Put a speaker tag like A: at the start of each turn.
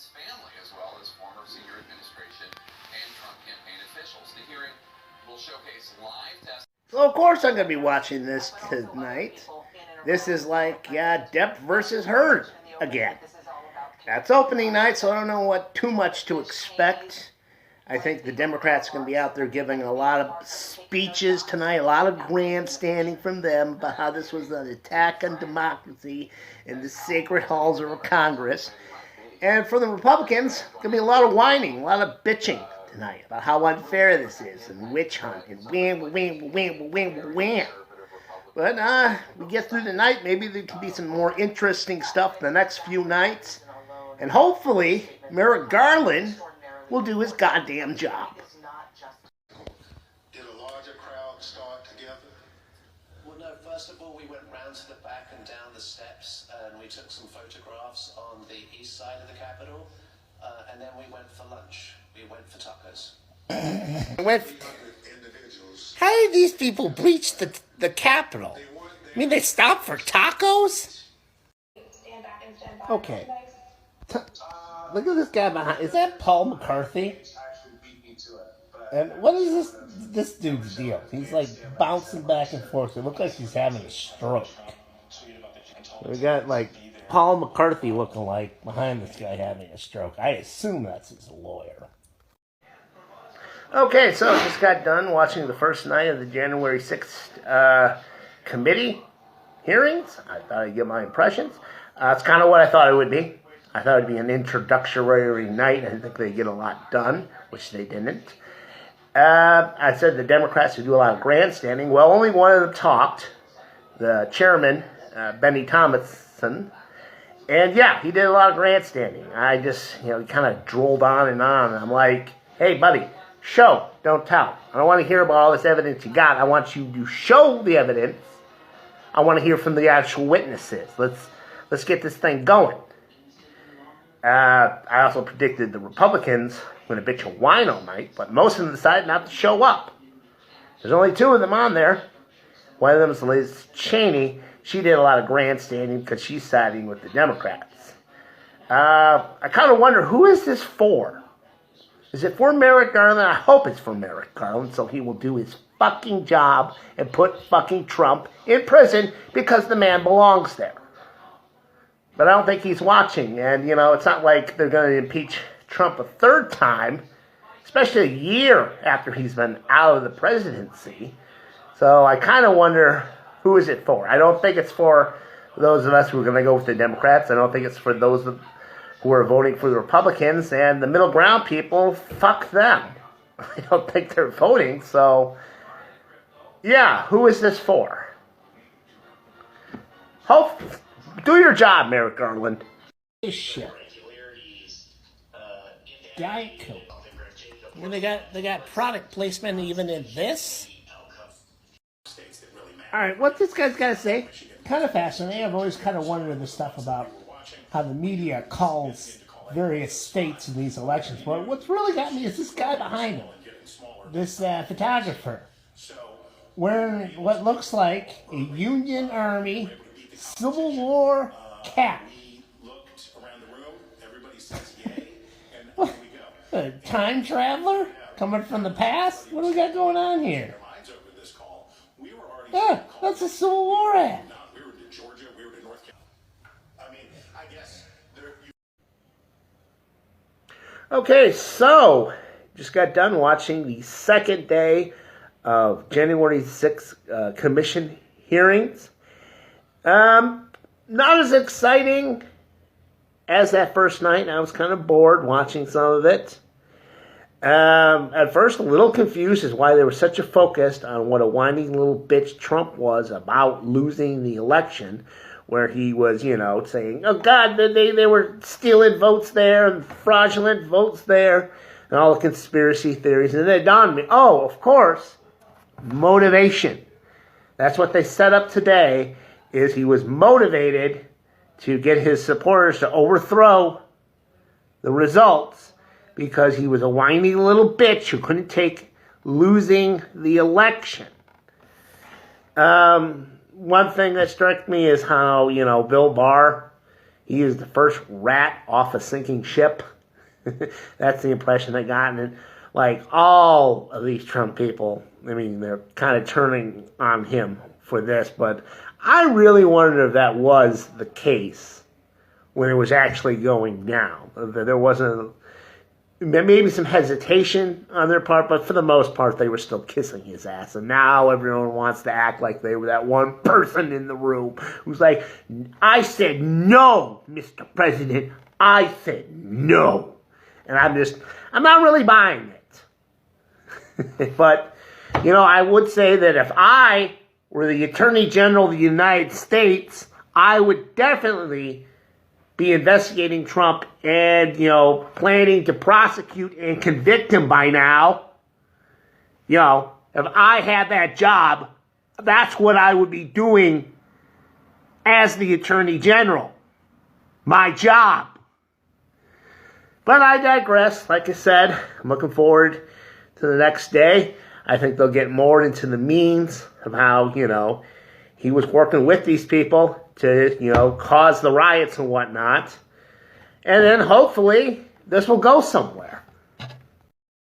A: Biden's family, as well as former senior administration and Trump campaign officials. The hearing will showcase live testimony.
B: So, of course, I'm going to be watching this tonight. This is like, Depp versus Heard again. That's opening night, so I don't know what too much to expect. I think the Democrats are going to be out there giving a lot of speeches tonight, a lot of grandstanding from them about how this was an attack on democracy in the sacred halls of Congress. And for the Republicans, going to be a lot of whining, a lot of bitching tonight about how unfair this is, and witch hunt, and wham. But we get through the night, maybe there can be some more interesting stuff the next few nights. And hopefully, Merrick Garland will do his goddamn job.
C: Did a larger crowd start together?
D: Well, no, first of all, we went round to the back and down the steps, and we took some photographs on the east side of the Capitol, and then we went for lunch. We went for tacos.
B: How did these people breach the Capitol? I mean, they stopped for tacos? Okay. Look at this guy behind. Is that Paul McCarthy? And what is this dude's deal? He's like bouncing back and forth. It looks like he's having a stroke. We got like Paul McCarthy looking like behind this guy having a stroke. I assume that's his lawyer. Okay, so just got done watching the first night of the January 6th committee hearings. I thought I'd give my impressions. It's kind of what I thought it would be. I thought it would be an introductory night. I didn't think they'd get a lot done, which they didn't. I said the Democrats would do a lot of grandstanding. Well, only one of them talked, the chairman, Benny Thomason. And yeah, he did a lot of grandstanding. I just, he kind of drolled on. And I'm like, hey, buddy, show, don't tell. I don't want to hear about all this evidence you got. I want you to show the evidence. I want to hear from the actual witnesses. Let's get this thing going. I also predicted the Republicans were going to bitch and whine all night, but most of them decided not to show up. There's only two of them on there. One of them is Liz Cheney. She did a lot of grandstanding because she's siding with the Democrats. I kind of wonder, who is this for? Is it for Merrick Garland? I hope it's for Merrick Garland, so he will do his fucking job and put fucking Trump in prison because the man belongs there. But I don't think he's watching, and, it's not like they're going to impeach Trump a third time, especially a year after he's been out of the presidency. So I kind of wonder, who is it for? I don't think it's for those of us who are going to go with the Democrats. I don't think it's for those who are voting for the Republicans, and the middle ground people, fuck them. I don't think they're voting, so, yeah, who is this for? Do your job, Merrick Garland.
E: This shit. Diet Coke. And they got product placement even in this?
B: Alright, what this guy's got to say?
E: Kind of fascinating. I've always kind of wondered the stuff about how the media calls various states in these elections. But what's really got me is this guy behind him. This photographer. Wearing what looks like a Union Army Civil War cap. What? A time traveler? Coming from the past? What do we got going on here? Yeah, that's a Civil War ad.
B: Okay, so, just got done watching the second day of January 6th commission hearings. Not as exciting as that first night. I was kind of bored watching some of it. At first, a little confused as why they were such a focus on what a whining little bitch Trump was about losing the election, where he was, saying, oh God, they were stealing votes there and fraudulent votes there and all the conspiracy theories. And then it dawned on me, oh, of course, motivation. That's what they set up today, is he was motivated to get his supporters to overthrow the results because he was a whiny little bitch who couldn't take losing the election. One thing that struck me is how, Bill Barr, he is the first rat off a sinking ship. That's the impression I got. And like all of these Trump people, I mean, they're kind of turning on him for this, but I really wondered if that was the case when it was actually going down. That there wasn't maybe some hesitation on their part, but for the most part, they were still kissing his ass. And now everyone wants to act like they were that one person in the room who's like, I said no, Mr. President. I said no. And I'm not really buying it. But, you know, I would say that if I were the Attorney General of the United States, I would definitely be investigating Trump and, you know, planning to prosecute and convict him by now. You know, if I had that job, that's what I would be doing as the Attorney General. My job. But I digress. Like I said, I'm looking forward to the next day. I think they'll get more into the means of how, you know, he was working with these people to, you know, cause the riots and whatnot. And then hopefully this will go somewhere.